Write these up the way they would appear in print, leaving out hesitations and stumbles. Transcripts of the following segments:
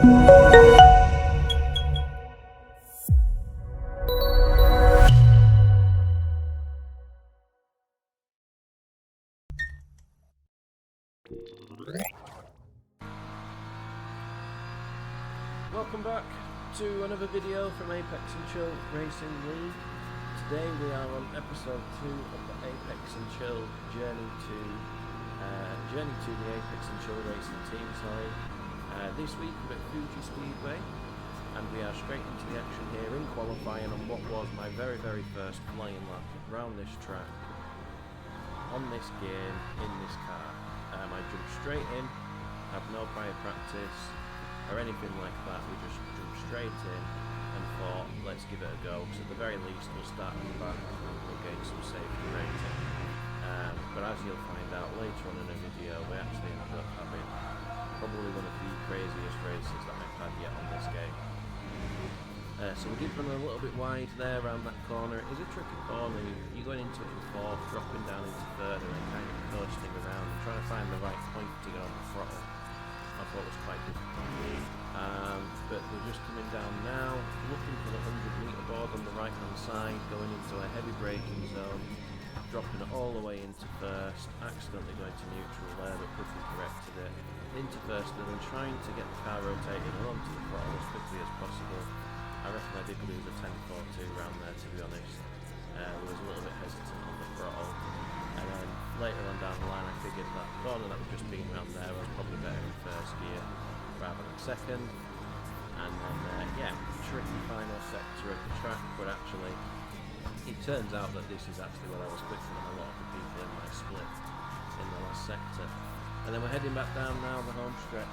Welcome back to another video from apexandchillracing League. Today we are on episode 2 of the Apex and Chill journey to the Apex and Chill Racing team. This week we're at Fuji Speedway, and we are straight into the action here in qualifying on what was my very first flying lap around this track on this game in this car. I jumped straight in, had no prior practice or anything like that. We just jumped straight in and thought, let's give it a go, because at the very least we'll start at the back and we'll gain some safety rating. But as you'll find out later on in the video, we actually ended up having probably one of the craziest races that I've had yet on this game. So we did run a little bit wide there around that corner. It is a tricky corner. You're going into it in fourth, dropping down into third, and then kind of coasting around and trying to find the right point to get on the throttle. I thought was quite difficult. But we're just coming down now, looking for the 100-metre board on the right hand side, going into a heavy braking zone, dropping it all the way into first, accidentally going to neutral there, but quickly corrected it, into first, and then trying to get the car rotated and onto the throttle as quickly as possible. I reckon I did lose a 10.42 round there, to be honest. I was a little bit hesitant on the throttle, and then later on down the line I figured that the corner that was just being round there was probably better in first gear rather than second. And then tricky final sector of the track, but actually it turns out that this is actually where I was quicker than a lot of the people in my split in the last sector. And then we're heading back down now the home stretch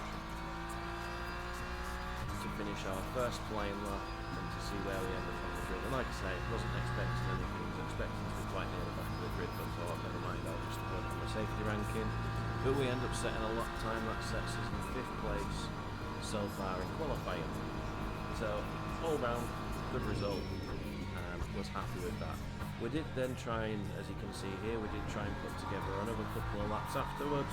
to finish our first flying lap and to see where we end up on the grid. And like I say, wasn't expecting anything, was expecting to be quite near the back of the grid, but thought never mind, I'll just work on the safety ranking. But we end up setting a lap time that sets us in 5th place so far in qualifying. So all round, good result. Was happy with that. We did then try and, as you can see here, we did try and put together another couple of laps afterwards,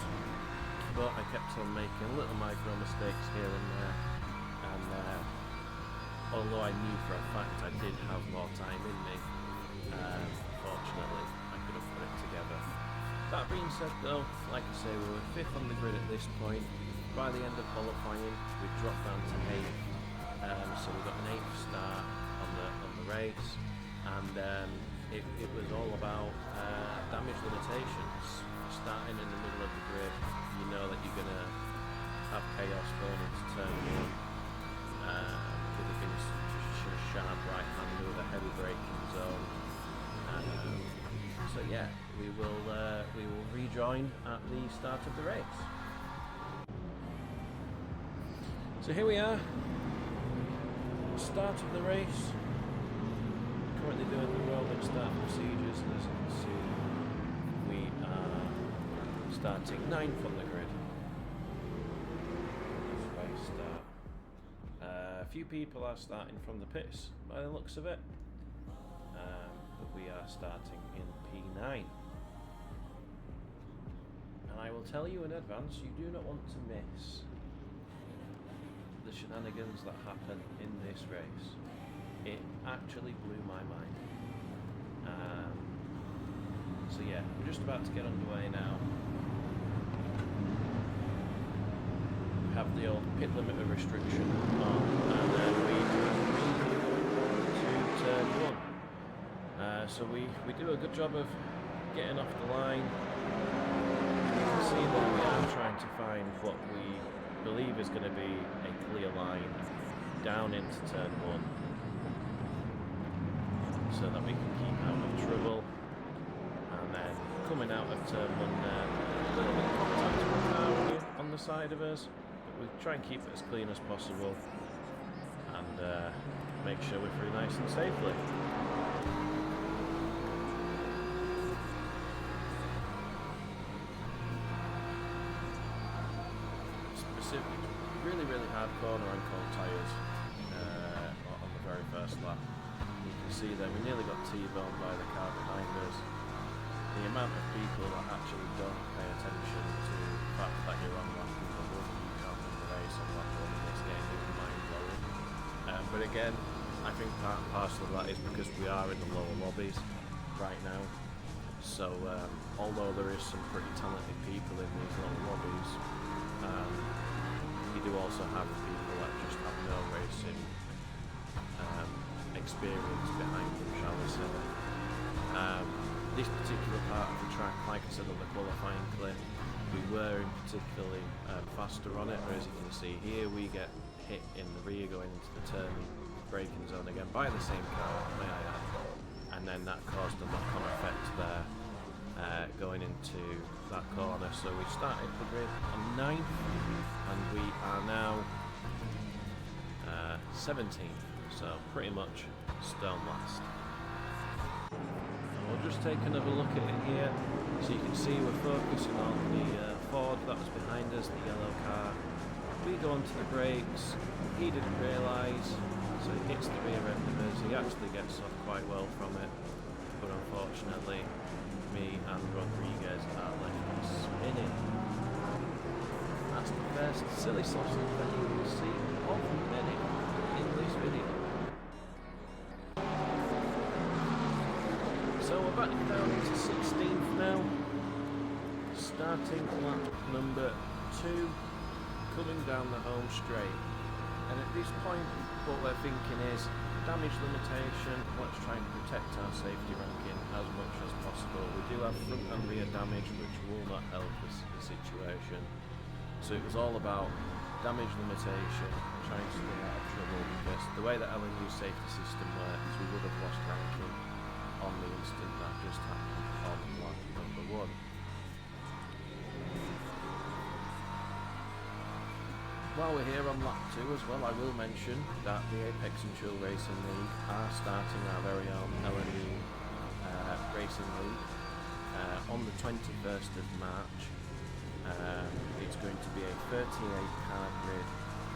but I kept on making little micro mistakes here and there, and although I knew for a fact I did have more time in me, fortunately I could have put it together. That being said though, like I say, we were 5th on the grid at this point. By the end of qualifying we dropped down to 8th, so we got an 8th start on the race, and it was all about damage limitations. Starting in the middle of the grid, you know that you're going to have chaos going into turn 1, with it being such a sharp right hander with a heavy braking zone. So yeah, we will rejoin at the start of the race. So here we are, start of the race. Currently doing the rolling start procedures, and as you can see, we are starting 9th on the grid. That's race start. A few people are starting from the pits by the looks of it, but we are starting in P9. And I will tell you in advance, you do not want to miss the shenanigans that happen in this race. It actually blew my mind. So yeah, we're just about to get underway now. We have the old pit limiter restriction on, and then we to turn 1. So we do a good job of getting off the line. You can see that we are trying to find what we believe is going to be a clear line down into turn 1, so that we can keep out of trouble. And then coming out of turn 1 there, a little bit of contact with the car on the side of us, but we try and keep it as clean as possible and make sure we're through nice and safely. Specific, really hard corner on cold tyres on the very first lap. You can see that we nearly got T-boned by the car behind us. The amount of people that actually don't pay attention to the fact that you're on lap number 1, you can't win the race on lap 1 in this game, even But again, I think part and parcel of that is because we are in the lower lobbies right now. So although there is some pretty talented people in these lower lobbies, you do also have people that just have no racing experience behind them, shall we say. This particular part of the track, like I said on the qualifying clip, we were particularly faster on it, whereas you can see here we get hit in the rear going into the turning braking zone again by the same car, may I add, and then that caused a knock-on effect there going into that corner. So we started the grid on 9th and we are now 17th, so pretty much stone last. We'll just take another look at it here. So you can see we're focusing on the Ford that was behind us, the yellow car. We go onto the brakes, he didn't realise, so he hits the rear end of us. He actually gets off quite well from it, but unfortunately me and Rodriguez are left spinning. That's the first silly sausage that you will see of the minute in this video. So we're back down into 16th now, starting lap number 2, coming down the home straight. And at this point what we're thinking is damage limitation, let's try and protect our safety ranking as much as possible. We do have front and rear damage which will not help us the situation. So it was all about damage limitation, trying to stay out of trouble, because the way that LMU safety system works, we would have lost ranking on the instant that just happened on lap number 1. While we're here on lap 2 as well, I will mention that the apexandchillracing League are starting our very own LMU Racing League on the 21st of March. It's going to be a 38-car grid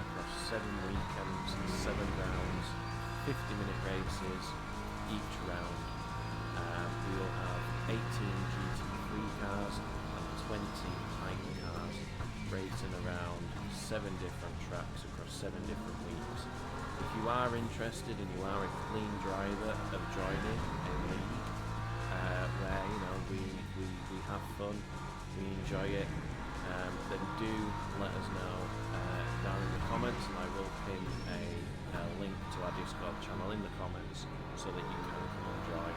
across 7 weekends, 7 rounds, 50-minute races each round. We will have 18 GT3 cars and 20 Hype cars racing around 7 different tracks across 7 different weeks. If you are interested and you are a clean driver of joining a league where we have fun, we enjoy it, then do let us know down in the comments, and I will pin a link to our Discord channel in the comments so that you can come and join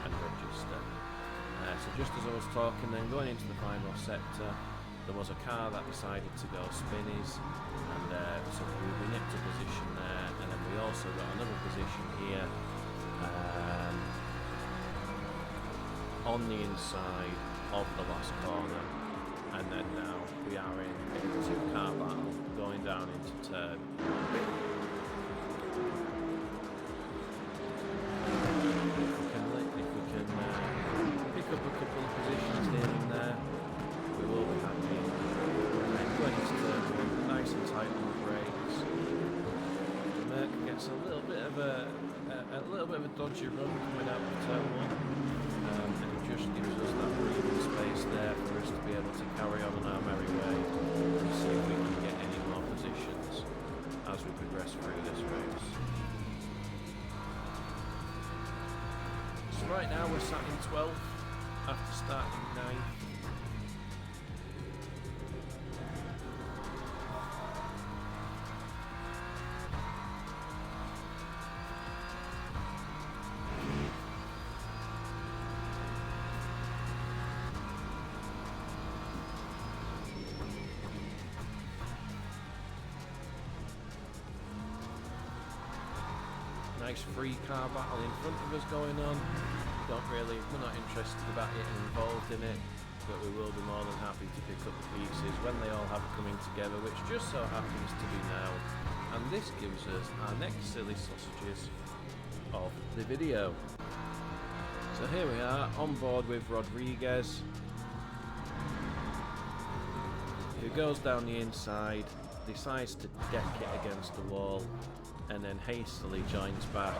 and register. So just as I was talking then, going into the final sector, there was a car that decided to go spinnies, and so we nipped a position there, and then we also got another position here on the inside of the last corner, and then now we are in a 2-car battle going down into turn. If we can pick up a couple of positions here and there, we will be happy. And going into turn 1, nice and tight on the brakes. Merc gets a little bit of a dodgy run coming out of turn 1. And it just gives us that breathing space there for us to be able to carry on our merry way and see if we can get any more positions as we progress through this race. So right now we're sat in 12th after starting 9th. Nice 3-car battle in front of us going on. We're not interested about getting involved in it, but we will be more than happy to pick up the pieces when they all have coming together, which just so happens to be now. And this gives us our next silly sausages of the video. So here we are on board with Rodriguez, who goes down the inside, decides to deck it against the wall, and then hastily joins back,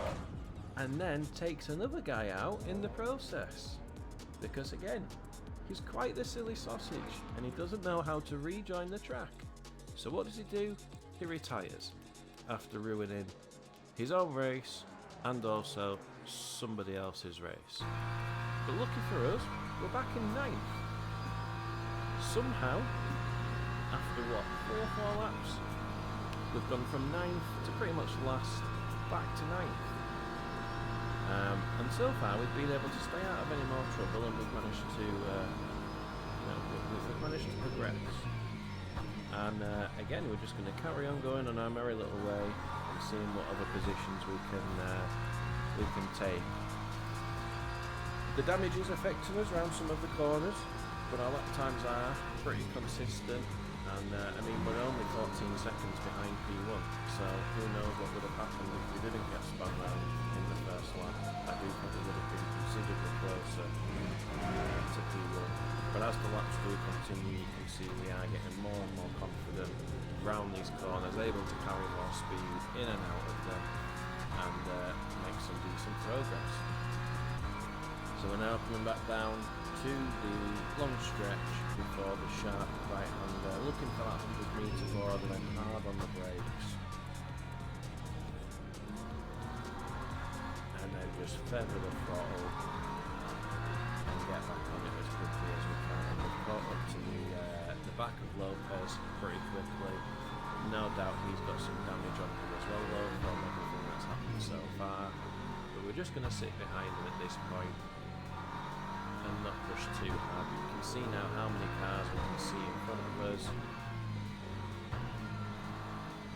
and then takes another guy out in the process, because again, he's quite the silly sausage and he doesn't know how to rejoin the track. So what does he do? He retires after ruining his own race and also somebody else's race. But lucky for us, we're back in 9th. Somehow, after what, 3 or 4 laps, we've gone from 9th to pretty much last, back to 9th. And so far we've been able to stay out of any more trouble, and we've managed to, we've managed to progress. And again, we're just going to carry on going on our merry little way and seeing what other positions we can take. The damage is affecting us around some of the corners, but our lap times are pretty consistent. And I mean, we're only 14 seconds behind P1, so who knows what would have happened if we didn't get spun round in the first lap. I do think it would have been considerably closer to P1. But as the laps do continue, you can see we are getting more and more confident around these corners, able to carry more speed in and out of them, and make some decent progress. So we're now coming back down to the long stretch before the sharp right hander, looking for that 100-metre board and then hard on the brakes. And then just feather the throttle and get back on it as quickly as we can. And we've caught up to the back of Lopez pretty quickly. No doubt he's got some damage on him as well, though, from everything that's happened so far. But we're just going to sit behind him at this point and not push too hard. You can see now how many cars we can see in front of us.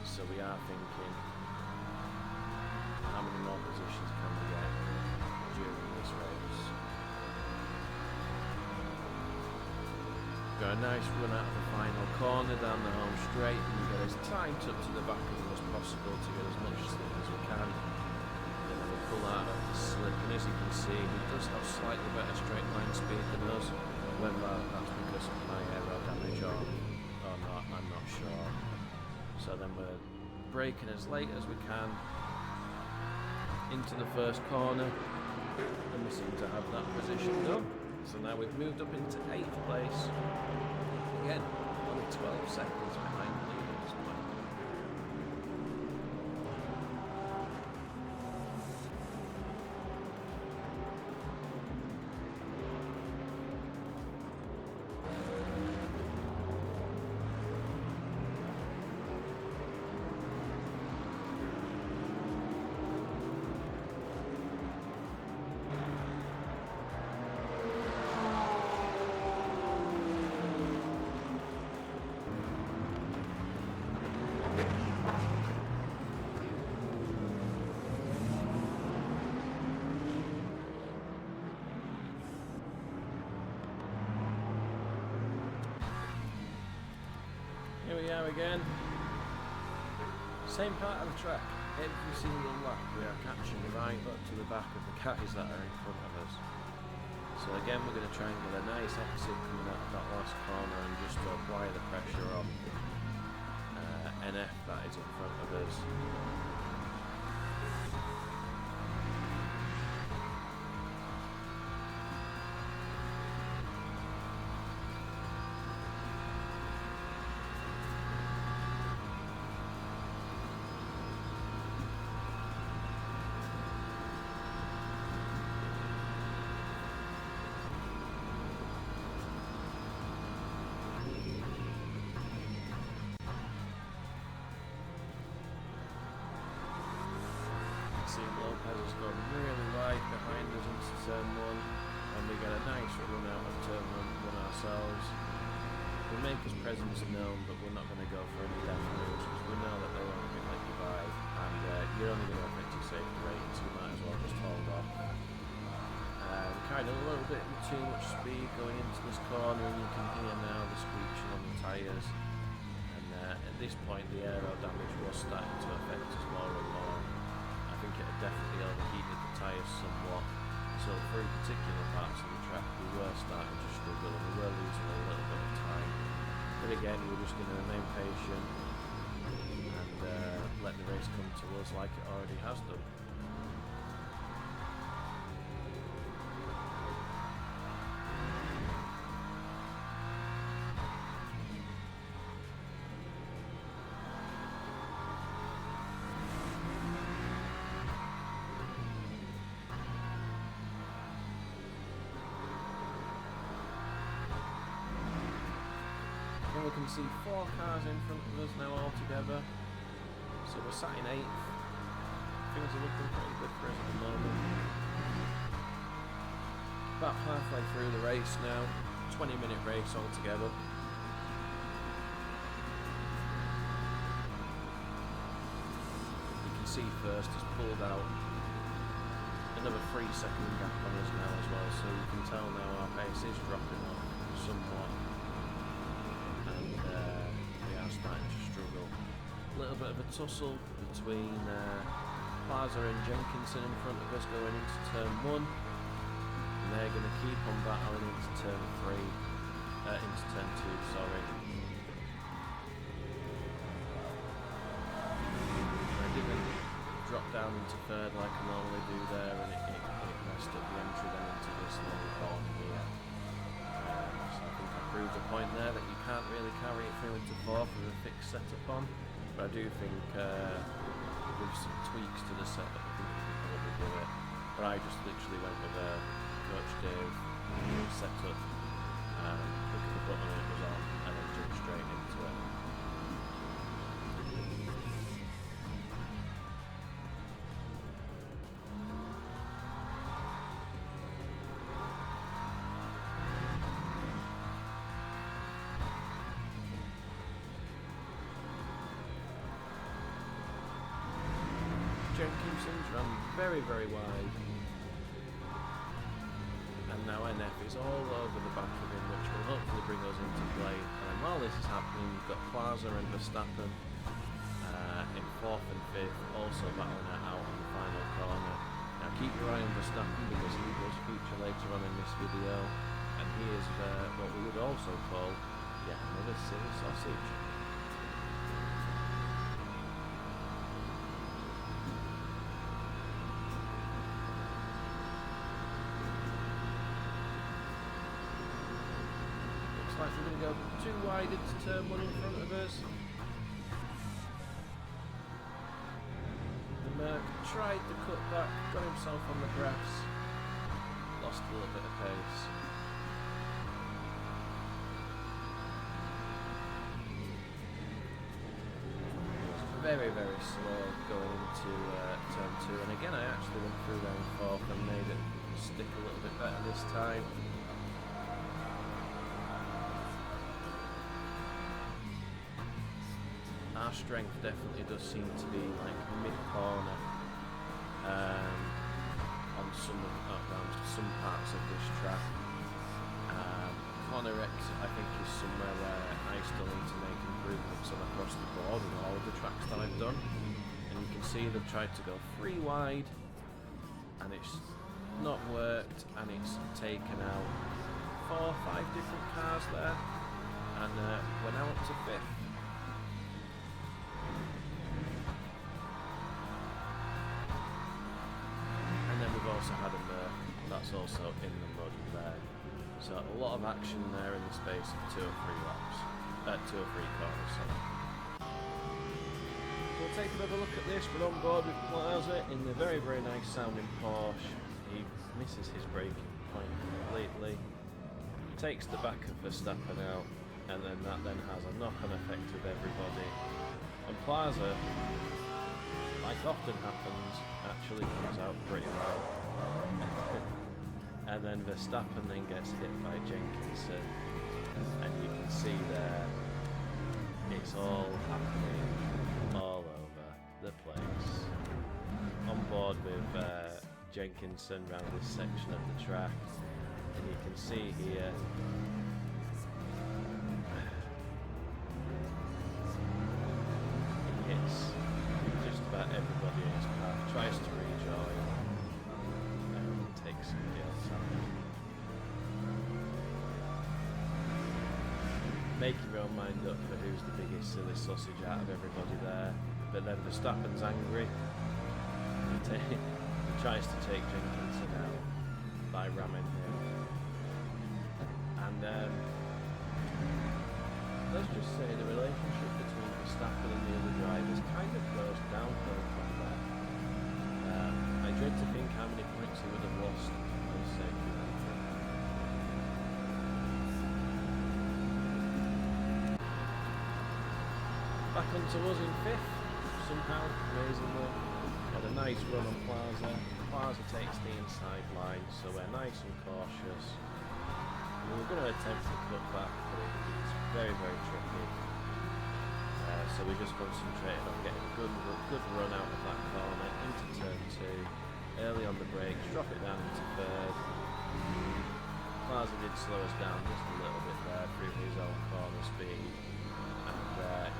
So we are thinking, how many more positions can we get during this race? Got a nice run out of the final corner down the home straight, and we get as tight up to the back of them as possible to get as much slip as we can. And then we pull out of the slip, and as you can see, he does have slightly better straight line speed than us. Whether that's because of my aero damage or not, I'm not sure. So then we're braking as late as we can into the first corner, and we seem to have that position done. So now we've moved up into 8th place. Again, only 12 seconds behind the lead at this point. Here we are again. Same part of the track. Every single lap we are catching right up to the back of the guys that are in front of us. So again, we're going to try and get a nice exit coming out of that last corner and just to apply the pressure on NF that is in front of us. Lopez has gone really wide behind us into turn 1, and we get a nice run out of turn 1 ourselves. We make his presence known, but we're not going to go for any death moves because we know that they won't let you by, and you're only going to affect your safety rating, so you might as well just hold off. Kind of a little bit too much speed going into this corner, and you can hear now the screeching on the tyres. And at this point, the aero damage was starting to affect us more and more. I think it had definitely overheated the tyres somewhat, so through particular parts of the track we were starting to struggle and we were losing a little bit of time. But again, we're just going to remain patient and let the race come to us like it already has done. And we can see 4 cars in front of us now altogether. So we're sat in 8th. Things are looking pretty good for us at the moment. About halfway through the race now. 20-minute race altogether. You can see first has pulled out another 3-second gap on us now as well, so you can tell now our pace is dropping off somewhat, and we are starting to struggle. A little bit of a tussle between Plaza and Jenkinson in front of us going into turn 1, and they're going to keep on battling into turn 3, into turn 2, sorry. I didn't drop down into 3rd like I normally do there, and it messed up the entry then into this long corner here. So I think I proved the point there that you can't really carry it through into 4th with a fixed setup on, but I do think with some tweaks to the setup I think we can probably do it. But I just literally went with Coach Dave setup, click the button and it was on, and then jumped straight into it. Jenkinson's run very, very wide, and now NF is all over the back of him, which will hopefully bring us into play. And while this is happening, you've got Plaza and Verstappen in 4th and 5th, also battling it out on the final corner. Now keep your eye on Verstappen because he does feature later on in this video, and he is what we would also call yet another silly sausage. Like we're going to go too wide into turn 1 in front of us. The Merc tried to cut back, got himself on the grass, lost a little bit of pace. It was very, very slow going into turn 2, and again I actually went through there in 4th and made it stick a little bit better this time. Our strength definitely does seem to be like mid-corner on around some parts of this track. Corner X I think is somewhere where I still need to make improvements on across the board with all of the tracks that I've done. And you can see they've tried to go 3 wide and it's not worked, and it's taken out 4 or 5 different cars there, and we're now up to 5th. Also had a Merc that's also in the mud there, so a lot of action there in the space of 2 or 3 laps, 2 or 3 corners. Sorry. We'll take another look at this. We're on board with Plaza in the very, very nice sounding Porsche. He misses his braking point completely, takes the back of Verstappen out, and then that then has a knock-on effect with everybody. And Plaza, like often happens, actually comes out pretty well. And then Verstappen then gets hit by Jenkinson, and you can see there it's all happening all over the place. On board with Jenkinson around this section of the track, and you can see here he hits just about everybody in his path, tries to rejoin, and takes somebody else out. Make your own mind up for who's the biggest silly sausage out of everybody there. But then Verstappen's angry. He tries to take Jenkinson out by ramming him. And let's just say the relationship between Verstappen and the other drivers kind of goes downhill from there. I dread to think how many points he would have lost for the sake of that. back onto us in 5th, somehow, amazingly. Had a nice run on Plaza. Plaza takes the inside line, so we're nice and cautious. We were going to attempt to cut back, but it's very, very tricky. So we just concentrated on getting a good run out of that corner into turn 2. Early on the brakes, drop it down into 3rd. Plaza did slow us down just a little bit there through his own corner speed. And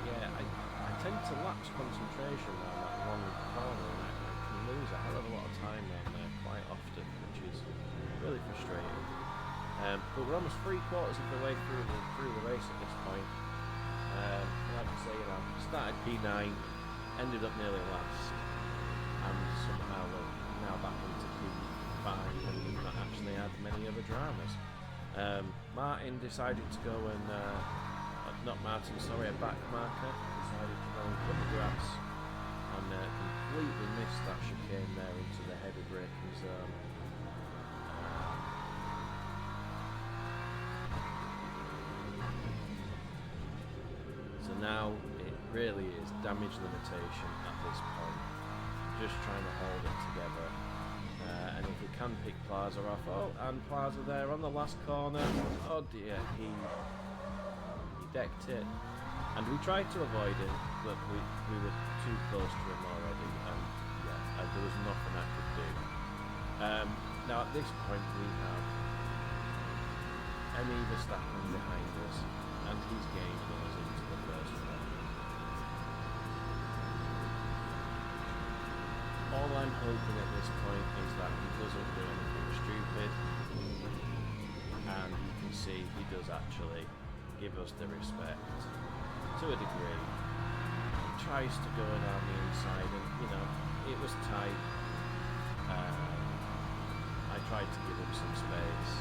yeah, I tend to lapse concentration around that long corner, and I can lose a hell of a lot of time around there quite often, which is really frustrating. But we're almost 3/4 of the way through the race at this point. Like I say, you know, started P9, ended up nearly last, and somehow we're now back into P5, and we've not actually had many other dramas. Martin decided to go and, not Martin, sorry, a back marker, decided to go and cut the grass, and completely missed that chicane there into the heavy braking zone. So now it really is damage limitation at this point, just trying to hold it together. And if we can pick Plaza off, oh, and Plaza there on the last corner, oh dear, he decked it, and we tried to avoid him, but we were too close to him already, and yeah, there was nothing I could do. Now at this point we have Emmy Verstappen behind us, and he's gaining us into the first one. All I'm hoping at this point is that he doesn't do anything stupid, and you can see he does actually give us the respect to a degree. He tries to go in on the inside, and you know, it was tight. I tried to give him some space,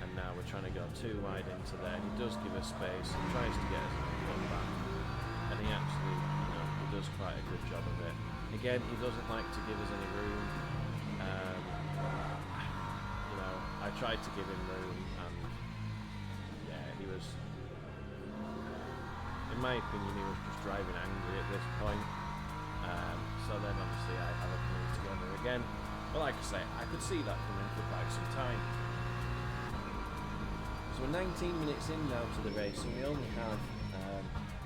and now we're trying to go too wide into there. He does give us space, he tries to get us to back, and he actually, you know, he does quite a good job of it. Again, he doesn't like to give us any room. You know, I tried to give him room, and yeah, he was, in my opinion, he was just driving angry at this point. So then obviously I have it coming together again. But like I say, I could see that coming for quite some time. So we're 19 minutes in now to the race, and we only have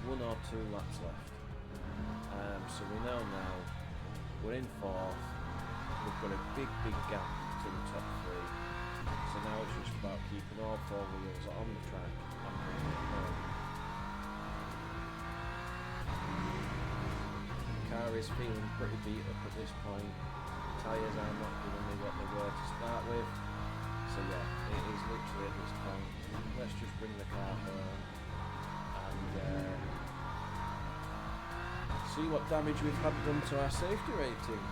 1 or 2 laps left. So we know now we're in 4th. We've got a big gap to the top 3. So now it's just about keeping all 4 wheels on the track and bringing it home. The car is feeling pretty beat up at this point. Tyres are not giving me what they were to start with. So yeah, it is literally at this point, let's just bring the car home and see what damage we've had done to our safety rating.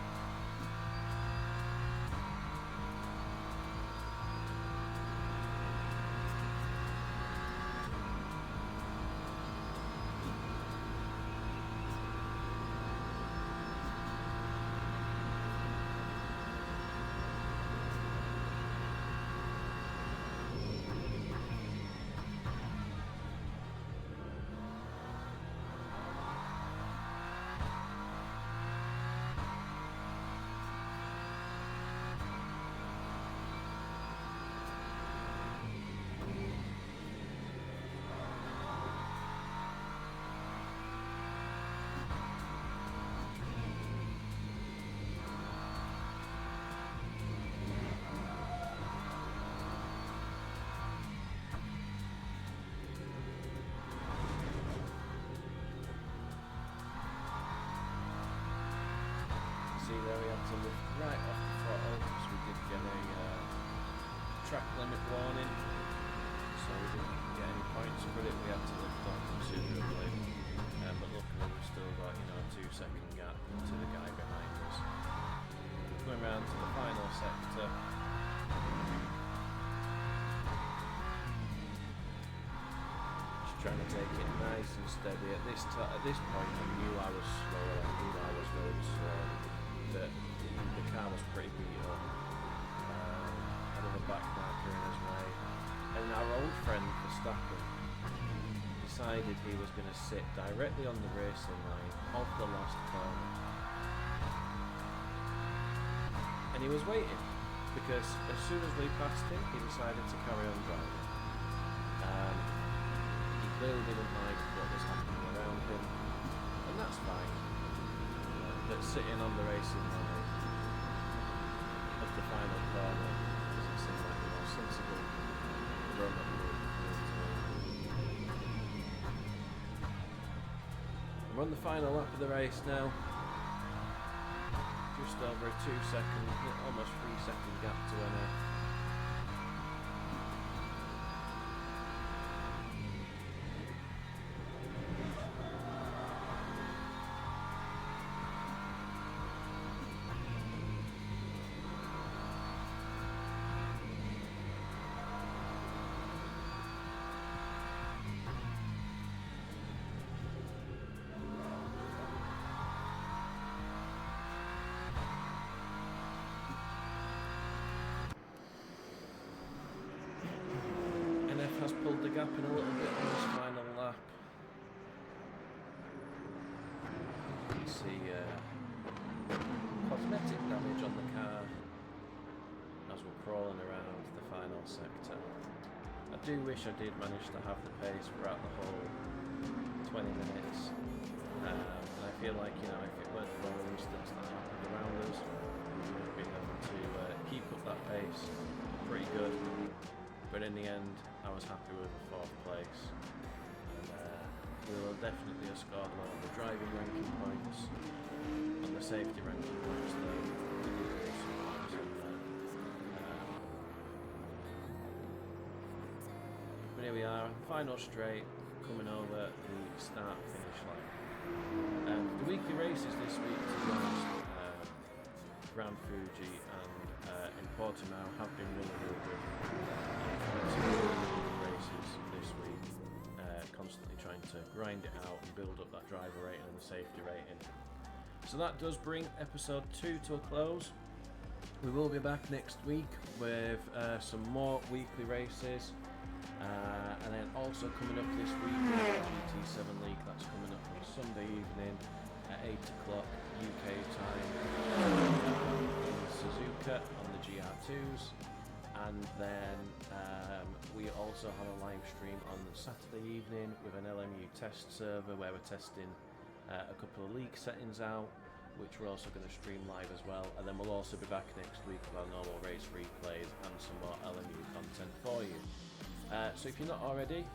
See there, we had to lift right off the throttle because we did get a track limit warning, so we didn't get any points for it. We had to lift on considerably, but luckily we've still got, you know, a 2-second gap to the guy behind us. Going round to the final sector. Just trying to take it nice and steady. At this point, I knew I was slow. I knew I was going slow. That the car was pretty beat up. Another back marker in his way, and our old friend Verstappen decided he was going to sit directly on the racing line of the last corner. And he was waiting, because as soon as we passed him, he decided to carry on driving. He clearly didn't like what was happening around him, and that's fine. But sitting on the racing line of the final corner doesn't seem like the most sensible run of the week. We're on the final lap of the race now. Just over a 2-second, almost 3-second gap to NF. Has pulled the gap in a little bit on this final lap. You can see cosmetic damage on the car as we're crawling around the final sector. I do wish I did manage to have the pace throughout the whole 20 minutes. And I feel like, you know, if it weren't for all the incidents that happened around us, we would have been able to keep up that pace pretty good. But in the end, I was happy with the 4th place. And we will definitely have scored a lot of the driving ranking points and the safety ranking points though. But here we are, final straight, coming over the start-finish line. The weekly races this week, to be honest, around Fuji and in Portimao have been really good. Races this week, constantly trying to grind it out and build up that driver rating and the safety rating. So that does bring episode 2 to a close. We will be back next week with some more weekly races, and then also coming up this week the GT7 League. That's coming up on Sunday evening at 8 o'clock UK time in Suzuka on the GR2s. And then we also have a live stream on Saturday evening with an LMU test server where we're testing a couple of league settings out, which we're also going to stream live as well. And then we'll also be back next week with our normal race replays and some more LMU content for you. So if you're not already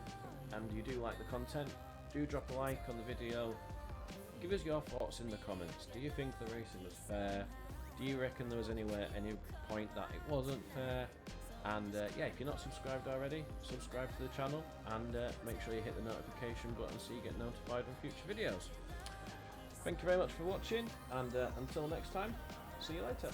and you do like the content, do drop a like on the video. Give us your thoughts in the comments. Do you think the racing was fair? Do you reckon there was any point that it wasn't fair? And yeah, if you're not subscribed already, subscribe to the channel and make sure you hit the notification button so you get notified on future videos. Thank you very much for watching, and until next time, see you later.